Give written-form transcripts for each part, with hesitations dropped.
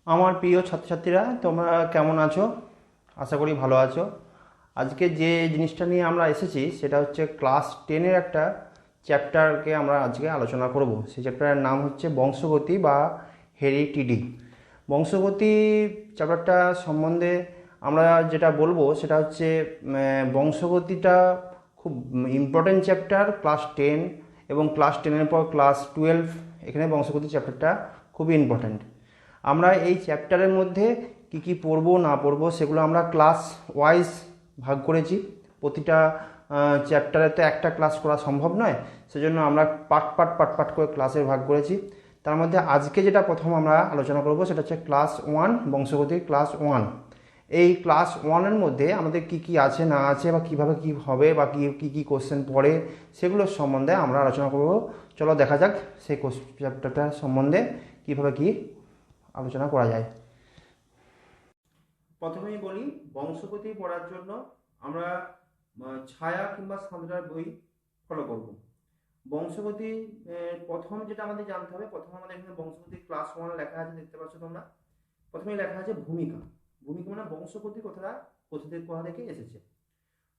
আমার প্রিয় ছাত্রছাত্রীরা, তোমরা কেমন আছো? আশা করি ভালো আছো। আজকে যে জিনিসটা নিয়ে আমরা এসেছি সেটা হচ্ছে ক্লাস 10-এর একটা চ্যাপ্টারকে আমরা আজকে আলোচনা করব। সেই চ্যাপ্টারের নাম হচ্ছে বংশগতি বা হেরিটিডি। বংশগতি চ্যাপ্টারটা সম্বন্ধে আমরা যেটা বলবো সেটা হচ্ছে বংশগতিটা খুব ইম্পর্টেন্ট চ্যাপ্টার ক্লাস 10 এবং ক্লাস 10-এর পর ক্লাস 12, এখানে বংশগতি চ্যাপ্টারটা খুবই ইম্পর্ট্যান্ট। আমরা এই চ্যাপ্টারের মধ্যে কি কি পড়বো না পড়বো সেগুলো আমরা ক্লাস ওয়াইজ ভাগ করেছি। প্রতিটা চ্যাপ্টারে তো একটা ক্লাস করা সম্ভব নয়, সেজন্য আমরা পার্ট করে ক্লাসের ভাগ করেছি। তার মধ্যে আজকে যেটা প্রথম আমরা আলোচনা করব সেটা হচ্ছে ক্লাস 1, বংশগতির ক্লাস 1। এই ক্লাস 1-এর মধ্যে আমাদের কি কি আছে না আছে বা কিভাবে কি হবে বা কি কি কোশ্চেন পড়ে সেগুলোর সম্বন্ধে আমরা আলোচনা করব। চলো দেখা যাক সেই চ্যাপ্টারটা সম্বন্ধে কিভাবে কি আলোচনা করা যায়। প্রথমেই বলি, বংশগতি পড়ার জন্য আমরা ছায়া কিংবা সাঁতরার বই ফলো করব। বংশগতি প্রথম যেটা আমাদের জানতে হবে, প্রথম আমাদের এখানে বংশগতি ক্লাস 1 লেখা আছে, দেখতে পাচ্ছ তোমরা। প্রথমেই লেখা আছে ভূমিকা। ভূমিকা মানে বংশগতি কোথা থেকে এসেছে।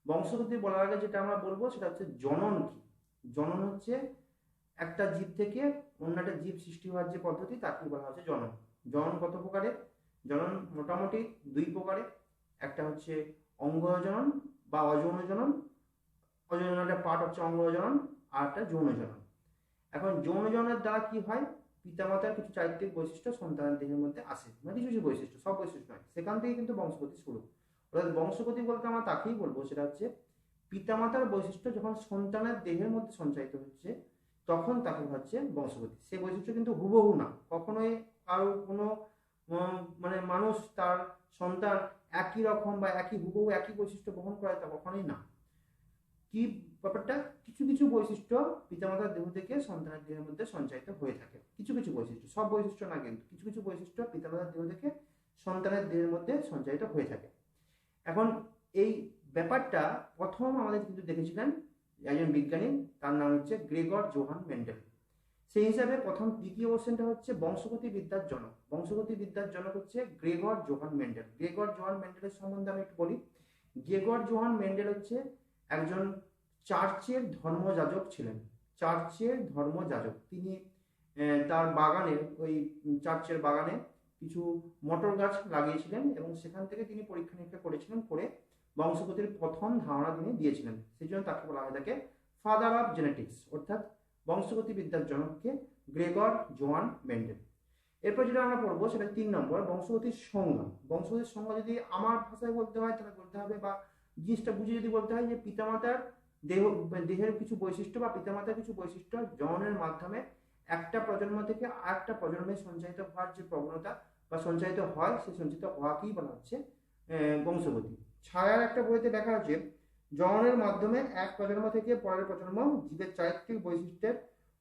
বংশগতি বলার আগে যেটা আমরা বলবো সেটা হচ্ছে জনন কি। জনন হচ্ছে একটা জীব থেকে অন্য একটা জীব সৃষ্টি হওয়ার যে পদ্ধতি তাকে বলা হচ্ছে জনন। জনন কত প্রকারের? জনন মোটামুটি দুই প্রকারের। একটা হচ্ছে অঙ্গজ জনন বা অযৌন জনন। অযৌন জননের পার্ট হচ্ছে অঙ্গজ জনন, আর একটা যৌন জনন। এখন যৌন জননের দ্বারা কি হয়? পিতামাতার কিছু চারিত্রিক বৈশিষ্ট্য সন্তানের দেহের মধ্যে আসে, মানে কিছু কিছু বৈশিষ্ট্য, সব বৈশিষ্ট্য নয়। সেখান থেকে কিন্তু বংশগতি শুরু। অর্থাৎ বংশগতি বলতে আমরা তাকেই বলবো, সেটা হচ্ছে পিতামাতার বৈশিষ্ট্য যখন সন্তানের দেহের মধ্যে সঞ্চারিত হচ্ছে তখন তাকে হচ্ছে বংশগতি। সেই বৈশিষ্ট্য কিন্তু হুবহু না, কখনোই কারো কোনো মানে মানুষ তার সন্তান একই রকম বা একই হুবহু একই বৈশিষ্ট্য বহন করে তা কখনোই না। কি ব্যাপারটা? কিছু কিছু বৈশিষ্ট্য পিতামাতার দেহ থেকে সন্তানের দেহের মধ্যে সঞ্চারিত হয়ে থাকে। কিছু কিছু বৈশিষ্ট্য, সব বৈশিষ্ট্য না, কিন্তু কিছু কিছু বৈশিষ্ট্য পিতামাতার দেহ থেকে সন্তানের দেহের মধ্যে সঞ্চারিত হয়ে থাকে। এখন এই ব্যাপারটা প্রথম আমাদের কিন্তু দেখেছিলেন একজন বিজ্ঞানী, তার নাম হচ্ছে গ্রেগর জোহান মেন্ডেল। সেই হিসাবে প্রথম দ্বিতীয় কোশ্চেনটা হচ্ছে বংশগতি বিদ্যার জনক। বংশগতি বিদ্যার জনক হচ্ছে Gregor Johann Mendel. Gregor Johann মেন্ডেলের সম্বন্ধে আমি একটু বলি। গ্রেগর জোহান মেন্ডেল হচ্ছে একজন চার্চের ধর্মযাজক ছিলেন। চার্চের ধর্মযাজক তিনি তার বাগানে, ওই চার্চের বাগানে কিছু মটর গাছ লাগিয়েছিলেন এবং সেখান থেকে তিনি পরীক্ষা নিরীক্ষা করেছিলেন, করে বংশগতির প্রথম ধারণা তিনি দিয়েছিলেন। সেই জন্য তাকে বলা হয় থাকে ফাদার অফ জেনেটিক্স, অর্থাৎ বংশগতি বিদ্যার জনককে গ্রেগর জোহান মেন্ডেল। এরপর যেটা আমরা পড়বো সেটা 3 নম্বর, বংশগতির সংজ্ঞা। বংশগতির সংজ্ঞা যদি আমার ভাষায় বলতে হয় তাহলে বলতে হবে, বা জিনিসটা বুঝে যদি বলতে হয়, যে পিতামাতার দেহের কিছু বৈশিষ্ট্য বা পিতামাতার কিছু বৈশিষ্ট্য জননের মাধ্যমে একটা প্রজন্ম থেকে আরেকটা প্রজন্মে সঞ্চারিত হওয়ার যে প্রবণতা বা সঞ্চারিত হয়, সেই সঞ্চারিত হওয়াকেই বলা হচ্ছে বংশগতি। ছায়ার একটা বইতে দেখা আছে জননের মাধ্যমে এক প্রজন্ম থেকে পরের প্রজন্ম জীবের চারিত্রিক বৈশিষ্ট্যের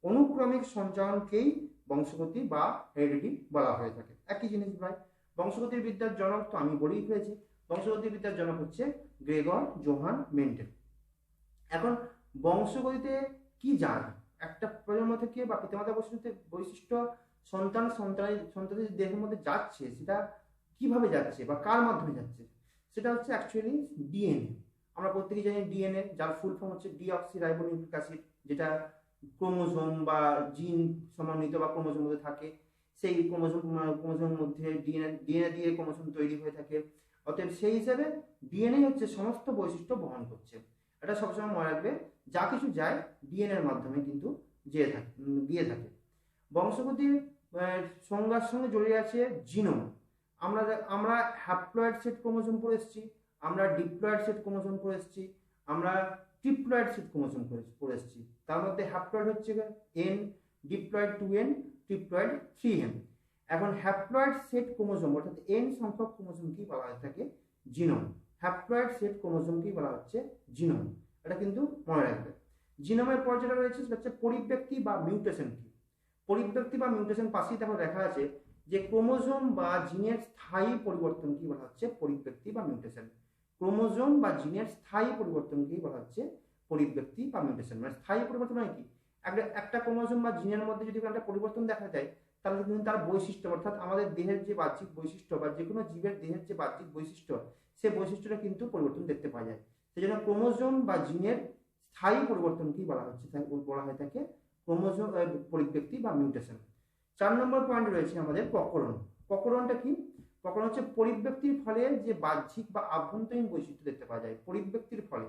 অনুক্রমিক সঞ্চালনকেই বংশগতি বা হেরিডিটি বলা হয়ে থাকে। একই জিনিস প্রায়। বংশগতির বিদ্যার জনক তো আমি বলেই ফেলেছি, বংশগতি বিদ্যার জনক হচ্ছে গ্রেগর জোহান মেন্ডেল। এখন বংশগতিতে কি জানে? একটা প্রজন্ম থেকে বা পিতামাতার বৈশিষ্ট্য সন্তানের দেহের মধ্যে যাচ্ছে, সেটা কিভাবে যাচ্ছে বা কার মাধ্যমে যাচ্ছে? সেটা হচ্ছে অ্যাকচুয়ালি ডিএনএ। আমরা প্রত্যেকেই জানি ডিএনএ, যার ফুল ফর্ম হচ্ছে ডিঅক্সিরাইবোনিউক্লিক অ্যাসিড, যেটা ক্রোমোজোম বা জিন সমন্বিত বা ক্রোমোজোম মধ্যে থাকে। সেই ক্রোমোজোমের মধ্যে ডিএনএ দিয়ে ক্রোমোজোম তৈরি হয়ে থাকে। অতএব সেই হিসাবে ডিএনএ হচ্ছে সমস্ত বৈশিষ্ট্য বহন করছে। এটা সবসময় মনে রাখবে, যা কিছু যায় ডিএনএর মাধ্যমে কিন্তু গিয়ে থাকে। বংশগতির সংজ্ঞার সঙ্গে জড়িয়ে আছে জিনোম। আমরা হ্যাপ্লয়েড সেট ক্রোমোজোম পড়ে এসেছি, আমরা ডিপ্লয়েড সেট ক্রোমোজোম পড়ে এসেছি, আমরা ট্রিপ্লয়েড সেট ক্রোমোজোম পড়ে এসেছি। তার মধ্যে হ্যাপ্লয়েড হচ্ছে N, diploid 2N, triploid 3N। এখন হ্যাপ্লয়েড সেট ক্রোমোজোম অর্থাৎ N সংখ্যক ক্রোমোজোমকেই বলা হয়ে থাকে জিনোম। হ্যাপ্লয়েড সেট ক্রোমোজোমকেই বলা হচ্ছে জিনোম। এটা কিন্তু মনে রাখবে। জিনোমের পর যেটা রয়েছে সেটা হচ্ছে পরিব্যক্তি বা মিউটেশন কি। পরিব্যক্তি বা মিউটেশন পাশেই দেখো দেখা আছে যে ক্রোমোজোম বা জিনের স্থায়ী পরিবর্তন কি বলা হচ্ছে? পরিব্যক্তি বা মিউটেশন। ক্রোমোজোম বা জিনের স্থায়ী পরিবর্তনকেই বলা হচ্ছে পরিব্যক্তি বা মিউটেশন। মানে স্থায়ী পরিবর্তন হয় কি, একটা ক্রোমোজোম বা জিনের মধ্যে যদি একটা পরিবর্তন দেখা যায় তাহলে কিন্তু তার বৈশিষ্ট্য অর্থাৎ আমাদের দেহের যে বাহ্যিক বৈশিষ্ট্য বা যে কোনো জীবের দেহের যে বাহ্যিক বৈশিষ্ট্য, সে বৈশিষ্ট্যটা কিন্তু পরিবর্তন দেখতে পাওয়া যায়। সেই জন্য ক্রোমোজোম বা জিনের স্থায়ী পরিবর্তনকেই বলা হয়ে থাকে ক্রোমোজোম পরিব্যক্তি বা মিউটেশন। 4 নম্বর পয়েন্ট রয়েছে আমাদের প্রকরণ। প্রকরণটা কি? প্রকরণ হচ্ছে পরিব্যক্তির ফলে যে বাহ্যিক বা আভ্যন্তরীণ বৈশিষ্ট্য দেখতে পাওয়া যায়। পরিব্যক্তির ফলে,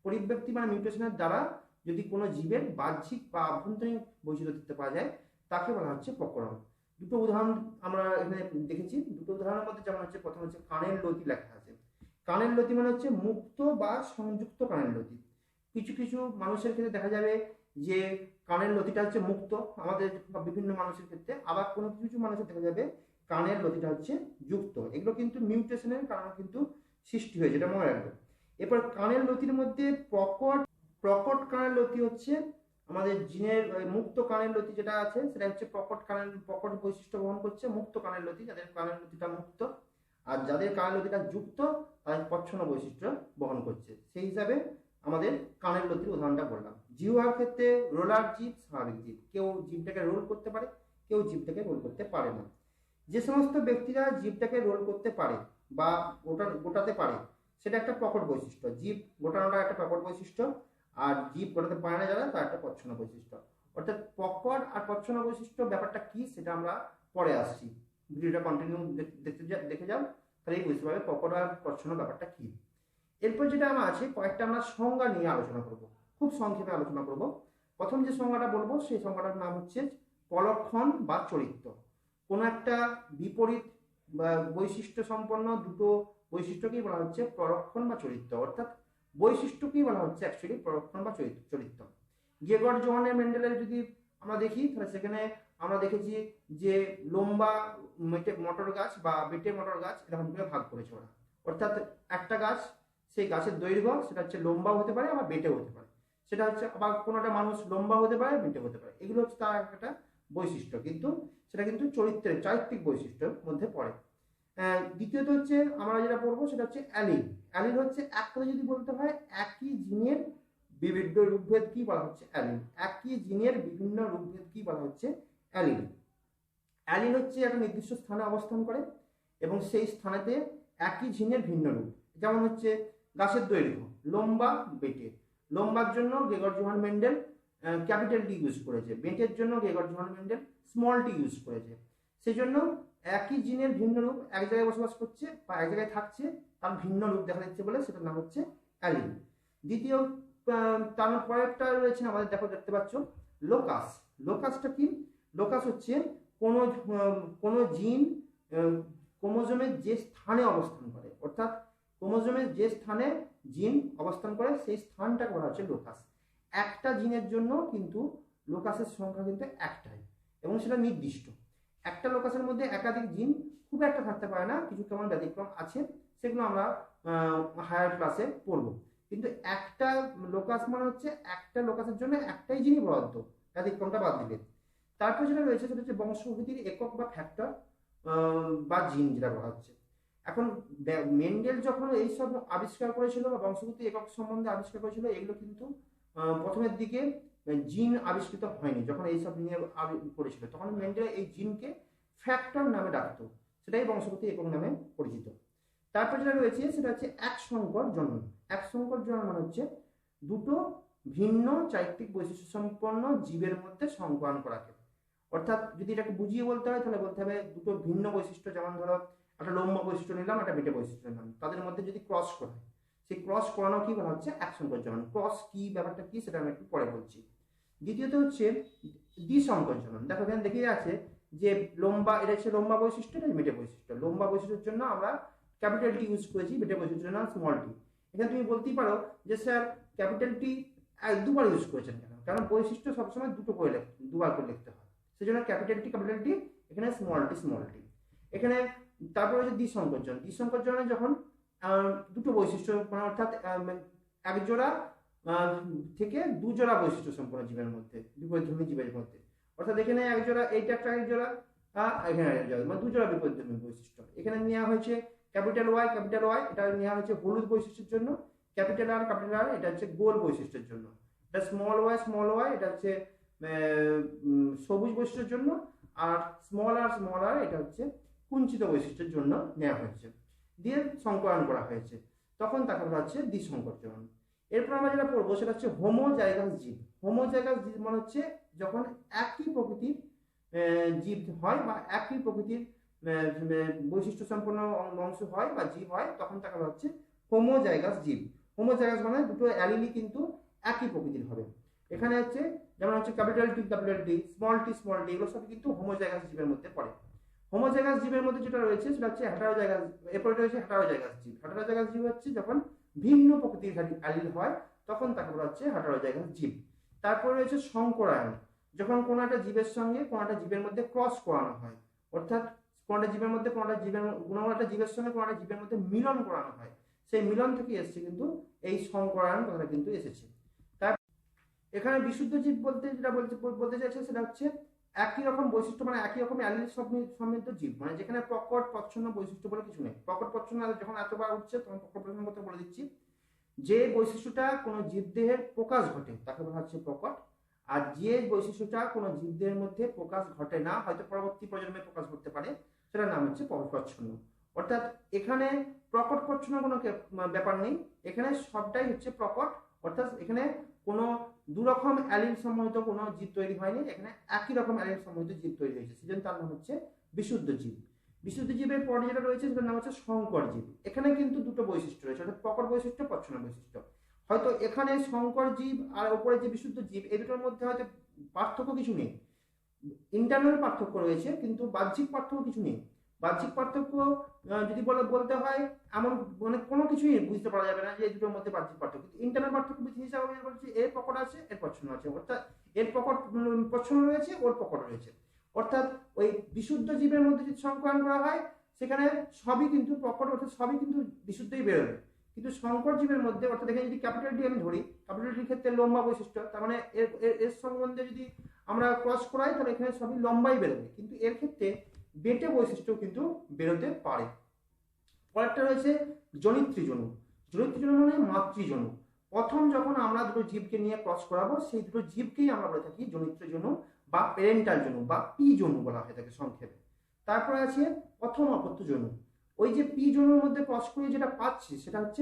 পরিব্যক্তি মানে মিউটেশনের দ্বারা যদি কোনো জীবের বাহ্যিক বা আভ্যন্তরীণ বৈশিষ্ট্য দেখতে পাওয়া যায় তাকে বলা হচ্ছে প্রকরণ। দুটো উদাহরণ আমরা এখানে দেখেছি। দুটো উদাহরণের মধ্যে যেমন হচ্ছে, প্রথম হচ্ছে কানের লতি লেখা আছে। কানের লতি মানে হচ্ছে মুক্ত বা সংযুক্ত কানের লতি। কিছু কিছু মানুষের ক্ষেত্রে দেখা যাবে যে কানের লতিটা হচ্ছে মুক্ত, আমাদের বিভিন্ন মানুষের ক্ষেত্রে, আবার কোনো কিছু কিছু মানুষের দেখা যাবে কানের লতিটা হচ্ছে যুক্ত। এগুলো কিন্তু মিউটেশনের কারণে কিন্তু সৃষ্টি হয়েছে, এটা মনে রাখবে। এরপর কানের লতির মধ্যে প্রকট কানের লতি হচ্ছে আমাদের জিনের মুক্ত কানের লতি যেটা আছে সেটা হচ্ছে প্রকট বৈশিষ্ট্য বহন করছে মুক্ত কানের লতি, যাদের কানের লতিটা মুক্ত। আর যাদের কানের লতিটা যুক্ত তাদের প্রচ্ছন্ন বৈশিষ্ট্য বহন করছে। সেই হিসাবে আমাদের কানের লতির উদাহরণটা বললাম। জিহ্বার ক্ষেত্রে রোলার জীব, স্বাভাবিক জীব। কেউ জীবটাকে রোল করতে পারে, কেউ জীবটাকে রোল করতে পারে না। যে সমস্ত ব্যক্তিরা জীবটাকে রোল করতে পারে বা গোটাতে পারে সেটা একটা প্রকট বৈশিষ্ট্য। জীব গোটানোটা একটা প্রকট বৈশিষ্ট্য, আর জীব গোটাতে পারে না যারা, তার একটা প্রচ্ছন্ন বৈশিষ্ট্য। অর্থাৎ প্রকট আর প্রচ্ছন্ন বৈশিষ্ট্য ব্যাপারটা কি সেটা আমরা পরে আসছি। ভিডিওটা কন্টিনিউ দেখে যাও, তাহলেই বুঝতে পারবে প্রকট আর প্রচ্ছন্ন ব্যাপারটা কি। এরপর যেটা আমরা আছে কয়েকটা আমরা সংজ্ঞা নিয়ে আলোচনা করব, খুব সংক্ষেপে আলোচনা করব। প্রথম যে সংজ্ঞাটা বলবো সেই সংজ্ঞাটার নাম হচ্ছে পলক্ষণ বা চরিত্র। কোনো একটা বিপরীত বা বৈশিষ্ট্য সম্পন্ন দুটো বৈশিষ্ট্যকেই বলা হচ্ছে প্রলক্ষণ বা চরিত্র। অর্থাৎ বৈশিষ্ট্যকেই বলা হচ্ছে অ্যাকচুয়ালি প্রলক্ষণ বা চরিত্র। গেগর জোহানের মেন্ডেলের যদি আমরা দেখি তাহলে সেখানে আমরা দেখেছি যে লম্বা মটর গাছ বা বেটে মটর গাছ এরকম করে ভাগ করেছে ওরা। অর্থাৎ একটা গাছ, সেই গাছের দৈর্ঘ্য সেটা হচ্ছে লম্বা হতে পারে আবার বেটে হতে পারে। সেটা হচ্ছে আবার কোনো একটা মানুষ লম্বা হতে পারে, বেটে হতে পারে। এগুলো হচ্ছে তার একটা বৈশিষ্ট্য, কিন্তু সেটা কিন্তু চারিত্রিক বৈশিষ্ট্যের মধ্যে পড়ে। দ্বিতীয়ত হচ্ছে আমরা যেটা পড়বো সেটা হচ্ছে অ্যালিল। অ্যালিল হচ্ছে এক কথা যদি বলতে হয় একই জিনের বিভিন্ন রূপভেদ কি বলা হচ্ছে অ্যালিল। একই জিনের বিভিন্ন রূপভেদ কি বলা হচ্ছে অ্যালিল। অ্যালিল হচ্ছে একটা নির্দিষ্ট স্থানে অবস্থান করে এবং সেই স্থানেতে একই জিনের ভিন্ন রূপ। যেমন হচ্ছে গাছের দৈর্ঘ্য লম্বা বেটে, লম্বার জন্য Gregor Johann Mendel capital T use করেছে, বেটের জন্য Gregor Johann Mendel small T use করেছে। সেই জন্য একই জিনের ভিন্ন রূপ এক জায়গায় বসবাস করছে বা এক জায়গায় থাকছে, তার ভিন্ন রূপ দেখা যাচ্ছে বলে সেটার নাম হচ্ছে অ্যালিল। দ্বিতীয় তার পরেরটা রয়েছে আমাদের দেখতে পাচ্ছ লোকাস। লোকাসটা কি? লোকাস হচ্ছে কোনো জিন ক্রোমোজোমের যে স্থানে অবস্থান করে, অর্থাৎ ক্রোমোজোমের যে স্থানে জিন অবস্থান করে সেই স্থানটাকে বলা হচ্ছে লোকাস। একটা জিনের জন্য কিন্তু লোকাসের সংখ্যা কিন্তু একটাই এবং সেটা নির্দিষ্ট। একটা লোকাসের মধ্যে একাধিক জিন খুব একটা থাকতে পারে না, কিছু কেমন ব্যতিক্রম আছে, সেগুলো আমরা হায়ার ক্লাসে পড়বো। কিন্তু একটা লোকাস মানে হচ্ছে একটা লোকাসের জন্য একটাই জিনই বরাদ্দ, ব্যতিক্রমটা বাদ দিলে। তারপর যেটা রয়েছে সেটা হচ্ছে বংশগতির একক বা ফ্যাক্টর বা জিন যেটা বলা হচ্ছে। এখন মেন্ডেল যখন এইসব আবিষ্কার করেছিল বা বংশগতি একক সম্বন্ধে আবিষ্কার করেছিল, এগুলো কিন্তু প্রথমের দিকে জিন আবিষ্কৃত হয়নি। যখন এইসব নিয়ে করেছিল তখন মেন্ডেল এই জিনকে ফ্যাক্টর নামে ডাকতো, সেটাই বংশগতি একক নামে পরিচিত। তারপর যেটা রয়েছে সেটা হচ্ছে এক সংকর জনন। এক সংকর জনন মানে হচ্ছে দুটো ভিন্ন চারিত্রিক বৈশিষ্ট্য সম্পন্ন জীবের মধ্যে সংকরণ করাকে। অর্থাৎ যদি এটাকে বুঝিয়ে বলতে হয় তাহলে বলতে হবে দুটো ভিন্ন বৈশিষ্ট্য, যেমন ধরো একটা লম্বা বৈশিষ্ট্য নিলাম, একটা বেটে বৈশিষ্ট্য নিলাম, তাদের মধ্যে যদি ক্রস করা হয়, সেই ক্রস করানো কি বলা হচ্ছে এক সংকর জনন। ক্রস কি, ব্যাপারটা কি, সেটা আমি একটু পরে বলছি। দ্বিতীয়ত হচ্ছে দ্বিসংকর জনন। দেখো এখানে দেখে আছে যে লম্বা, এটা হচ্ছে লম্বা বৈশিষ্ট্য, এটা বেটে বৈশিষ্ট্য। লম্বা বৈশিষ্ট্যের জন্য আমরা ক্যাপিটাল টি ইউজ করেছি, বেটে বৈশিষ্ট্যের জন্য স্মল টি। এখানে তুমি বলতেই পারো যে স্যার ক্যাপিটাল টি দুবার ইউজ করেছেন কেন? কারণ বৈশিষ্ট্য সবসময় দুবার করে লিখতে হয়, সেই জন্য ক্যাপিটাল টি এখানে স্মল টি। এখানে তারপরে হচ্ছে দ্বিসংকরজন। দ্বিসংকরজনে যখন দুটো বৈশিষ্ট্য অর্থাৎ এক জোড়া থেকে দুজোড়া বৈশিষ্ট্য সম্পন্ন জীবের মধ্যে, বিপরীতধর্মী জীবের মধ্যে, অর্থাৎ এখানে এক জোড়া, এইটা একটা এক জোড়া, এখানে এক জোড়া, মানে দুজোড়া বিপরীতধর্মী বৈশিষ্ট্য। এখানে নেওয়া হয়েছে ক্যাপিটাল ওয়াই, এটা নেওয়া হয়েছে হলুদ বৈশিষ্ট্যের জন্য, ক্যাপিটাল আর এটা হচ্ছে গোল বৈশিষ্ট্যের জন্য, এটা স্মল ওয়াই এটা হচ্ছে সবুজ বৈশিষ্ট্যের জন্য, আর স্মল আর এটা হচ্ছে কুঞ্চিত বৈশিষ্ট্যের জন্য নেওয়া হয়েছে, দিয়ে সংকরণ করা হয়েছে, তখন তাকে বলা হচ্ছে দ্বিসংকরজন। এরপর আমরা যেটা পড়বো সেটা হচ্ছে হোমোজাইগাস জীব। হোমোজাইগাস জীব মানে হচ্ছে যখন একই প্রকৃতির জীব হয় বা একই প্রকৃতির বৈশিষ্ট্য সম্পন্ন অংশ হয় বা জীব হয়, তখন তাকে বলা হচ্ছে হোমোজাইগাস জীব। হোমোজাইগাস মানে দুটো অ্যালিলি কিন্তু একই প্রকৃতির হবে। এখানে হচ্ছে যেমন হচ্ছে ক্যাপিটাল টি, স্মল টি এগুলো সব কিন্তু হোমোজাইগাস জীবের মধ্যে পড়ে। হোমোজাইগাস জীবের মধ্যে যেটা রয়েছে সেটা হচ্ছে হেটারোজাইগাস। এরপরে রয়েছে হেটারোজাইগাস জীব। হেটারোজাইগাস জীব হচ্ছে যখন ভিন্ন প্রকৃতির অ্যালিল হয় তখন তাকে বলা হচ্ছে হেটারোজাইগাস জীব। তারপরে রয়েছে সংকরায়ন, যখন কোনো একটা জীবের সঙ্গে কোনো একটা জীবের মধ্যে ক্রস করানো হয়, অর্থাৎ কোনো একটা জীবের মধ্যে কোনো একটা জীবের সঙ্গে কোনো একটা জীবের মধ্যে মিলন করানো হয়, সেই মিলন থেকে এসছে কিন্তু এই সংকরায়ন কথাটা কিন্তু এসেছে। তার এখানে বিশুদ্ধ জীব বলতে যেটা বলতে চাইছে সেটা হচ্ছে একই রকম বৈশিষ্ট্য, মানে একই রকম অ্যালিল সমৃদ্ধ জীব, মানে যেখানে প্রকট প্রচ্ছন্ন বৈশিষ্ট্য বলে কিছু নেই। প্রকট প্রচ্ছন্ন যখন এতবার উঠছে তখন প্রকট প্রচ্ছন্ন কথা বলে দিচ্ছি। যে বৈশিষ্ট্যটা কোনো জীবদেহের প্রকাশ ঘটে তাকে বলা হচ্ছে প্রকট, আর যে বৈশিষ্ট্যটা কোনো জীবদেহের মধ্যে প্রকাশ ঘটে না, হয়তো পরবর্তী প্রজন্মে প্রকাশ ঘটতে পারে, সেটার নাম হচ্ছে প্রচ্ছন্ন। অর্থাৎ এখানে প্রকট প্রচ্ছন্ন কোনো ব্যাপার নেই, এখানে সবটাই হচ্ছে প্রকট। অর্থাৎ এখানে কোনো দুরকম অ্যালিল সম্বন্ধিত কোনো জীব তৈরি হয়নি, এখানে একই রকম অ্যালিল সম্বন্ধিত জীব তৈরি হয়েছে, সেজন্য তার নাম হচ্ছে বিশুদ্ধ জীব। বিশুদ্ধ জীবের পরে যেটা রয়েছে সেটার নাম হচ্ছে সংকর জীব। এখানে কিন্তু দুটো বৈশিষ্ট্য রয়েছে, অর্থাৎ প্রকট বৈশিষ্ট্য, প্রচ্ছন্ন বৈশিষ্ট্য। হয়তো এখানে সংকর জীব আর উপরে যে বিশুদ্ধ জীব এই দুটোর মধ্যে হয়তো পার্থক্য কিছু নেই, ইন্টারনাল পার্থক্য রয়েছে কিন্তু বাহ্যিক পার্থক্য কিছু নেই। বাহ্যিক পার্থক্য যদি বলতে হয় এমন মানে কোনো কিছুই বুঝতে পারা যাবে না যে এই দুটোর মধ্যে বাহ্যিক পার্থক্য, কিন্তু ইন্টারনাল পার্থক্য হিসাবে বলছি এর প্রকট আছে এর প্রচ্ছন্ন আছে, অর্থাৎ এর প্রকট প্রচ্ছন্ন রয়েছে ওর প্রকট রয়েছে। অর্থাৎ ওই বিশুদ্ধ জীবের মধ্যে যদি সংকলন করা হয় সেখানে সবই কিন্তু প্রকট, অর্থাৎ সবই কিন্তু বিশুদ্ধই বেরোবে। কিন্তু সংকর জীবের মধ্যে, অর্থাৎ এখানে যদি ক্যাপিটাল ডি আমি ধরি, ক্যাপিটাল ডির ক্ষেত্রে লম্বা বৈশিষ্ট্য, তার মানে এর সম্বন্ধে যদি আমরা ক্রস করাই তাহলে এখানে সবই লম্বাই বেরোবে, কিন্তু এর ক্ষেত্রে বেটে বৈশিষ্ট্য কিন্তু বেরোতে পারে। পরেরটা রয়েছে জনিত্রীজনু। জনিত্রীজনু মানে মাতৃজনু। প্রথম যখন আমরা দুটো জীবকে নিয়ে ক্রস করাবো সেই দুটো জীবকেই আমরা বলে থাকি জনিত্রীজনু বা প্যারেন্টাল জনু বা পি জনু বলা হয়ে থাকে সংক্ষেপে। তারপরে আছে প্রথম অপত্য জনু। ওই যে পি জনুর মধ্যে ক্রস করে যেটা পাচ্ছি সেটা হচ্ছে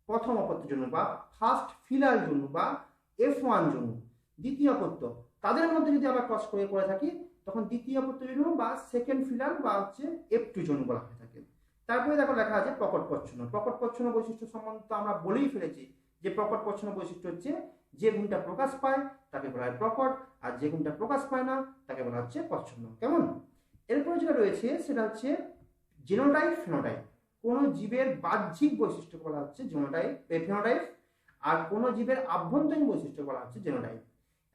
প্রথম অপত্য জনু বা ফার্স্ট ফিলার জনু বা F1 জনু। দ্বিতীয় অপত্য, তাদের মধ্যে যদি আবার ক্রস করে থাকি তখন দ্বিতীয় অপত্য জনু বা সেকেন্ড ফিলার বা হচ্ছে F2 জনু বলা হয়ে থাকে। তারপরে দেখো লেখা আছে প্রকট প্রচ্ছন্ন। প্রকট প্রচ্ছন্ন বৈশিষ্ট্য সম্বন্ধে আমরা বলেই ফেলেছি যে প্রকট প্রচ্ছন্ন বৈশিষ্ট্য হচ্ছে যে গুণটা প্রকাশ পায় তাকে বলা হয় প্রকট, আর যে গুণটা প্রকাশ পায় না তাকে বলা হচ্ছে প্রচ্ছন্ন। কেমন? এরপরে যেটা রয়েছে সেটা হচ্ছে জিনোটাইপ ফেনোটাইপ। কোন জীবের বাহ্যিক বৈশিষ্ট্য বলা হচ্ছে ফেনোটাইপ, আর কোন জীবের আভ্যন্তরীণ বৈশিষ্ট্য বলা হচ্ছে জিনোটাইপ।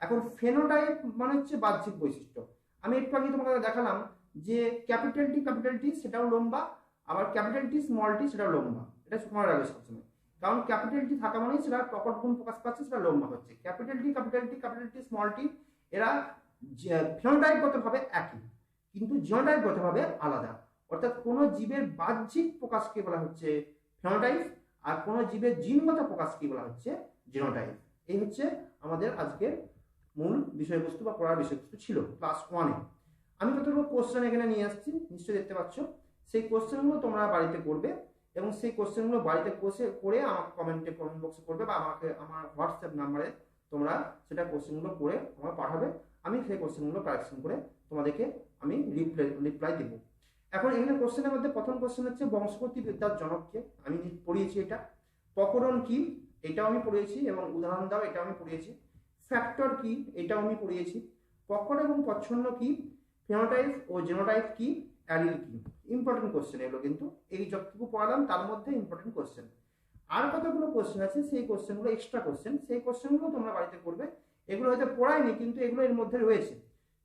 এখন ফেনোটাইপ মানে হচ্ছে বাহ্যিক বৈশিষ্ট্য। আমি একটু আগে তোমাকে দেখালাম যে ক্যাপিটাল টি সেটাও লম্বা, আবার ক্যাপিটাল টি স্মল টি সেটাও লম্বা। এটা মনে রাখবে সবসময়, কারণ ক্যাপিটাল টি থাকা মানেই সেটা প্রকট গুণ প্রকাশ পাচ্ছে, সেটা লম্বা হচ্ছে। ক্যাপিটাল টি স্মল টি এরা ফেনোটাইপগতভাবে একই কিন্তু জিনোটাইপগতভাবে আলাদা। অর্থাৎ কোন জীবের বাহ্যিক প্রকাশকে বলা হচ্ছে ফেনোটাইপ, আর কোন জীবের জিনগত প্রকাশকে বলা হচ্ছে জিনোটাইপ। এই হচ্ছে আমাদের আজকের মূল বিষয়বস্তু বা পড়ার বিষয়বস্তু ছিল ক্লাস 1-এ। আমি যতটুকু কোশ্চেন এখানে নিয়ে আসছি নিশ্চয়ই দেখতে পাচ্ছ, সেই কোশ্চেনগুলো তোমরা বাড়িতে করবে এবং সেই কোশ্চেনগুলো বাড়িতে করে আমাকে কমেন্ট বক্সে করবে বা আমাকে আমার হোয়াটসঅ্যাপ নাম্বারে তোমরা সেটা কোশ্চেনগুলো করে আমার পাঠাবে। আমি সেই কোশ্চেনগুলো কারেকশন করে তোমাদেরকে আমি রিপ্লাই দেবো। এখন এখানে কোশ্চেনের মধ্যে প্রথম কোশ্চেন হচ্ছে বংশগতি বিদ্যার জনককে। আমি পড়িয়েছি এটা। প্রকরণ কি এটাও আমি পড়িয়েছি এবং উদাহরণ দাও এটাও আমি পড়িয়েছি। ফ্যাক্টর কি এটাও আমি পড়িয়েছি। প্রকট এবং প্রচ্ছন্ন কি, ফেনোটাইপ ও জিনোটাইপ কি, অ্যালিল কি। ইম্পর্টেন্ট কোশ্চেন এগুলো, কিন্তু এই যতটুকু পড়ালাম তার মধ্যে ইম্পর্টেন্ট কোশ্চেন। আর কতগুলো কোশ্চেন আছে সেই কোশ্চেনগুলো এক্সট্রা কোশ্চেন, সেই কোশ্চেনগুলো তোমরা বাড়িতে করবে। এগুলো হয়তো পড়াইনি কিন্তু এগুলো এর মধ্যে রয়েছে।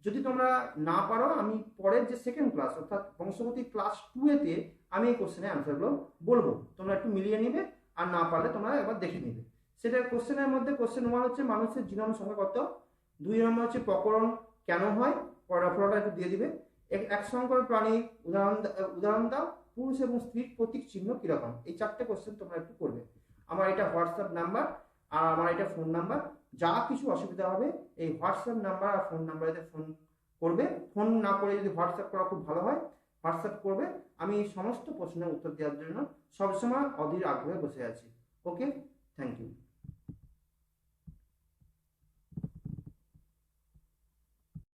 যদি তোমরা না পারো আমি পরের যে সেকেন্ড ক্লাস অর্থাৎ বংশগতি ক্লাস 2-এতে আমি এই কোশ্চেনের অ্যান্সারগুলো বলবো, তোমরা একটু মিলিয়ে নিবে, আর না পারলে তোমরা একবার দেখে নিবে। সেটা কোশ্চেনের মধ্যে কোশ্চেন 1 হচ্ছে মানুষের জিনোম সংখ্যা কত, 2 নম্বর হচ্ছে প্রকরণ কেন হয়, ফলাটা একটু দিয়ে দিবে। এক সংকর প্রাণী উদাহরণ দাও, পুরুষ এবং স্ত্রীর প্রতীক চিহ্ন কিরকম। এই 4টে কোশ্চেন তোমরা একটু করবে। আমার এটা হোয়াটসঅ্যাপ নাম্বার আর আমার এটা ফোন নাম্বার। যা কিছু অসুবিধা হবে এই হোয়াটসঅ্যাপ নাম্বার আর ফোন নাম্বারে ফোন করবে। ফোন না করে যদি হোয়াটসঅ্যাপ করা খুব ভালো হয়, হোয়াটসঅ্যাপ করবে। আমি সমস্ত প্রশ্নের উত্তর দেওয়ার জন্য সবসময় অধীর আগ্রহে বসে আছি। ওকে, থ্যাংক ইউ।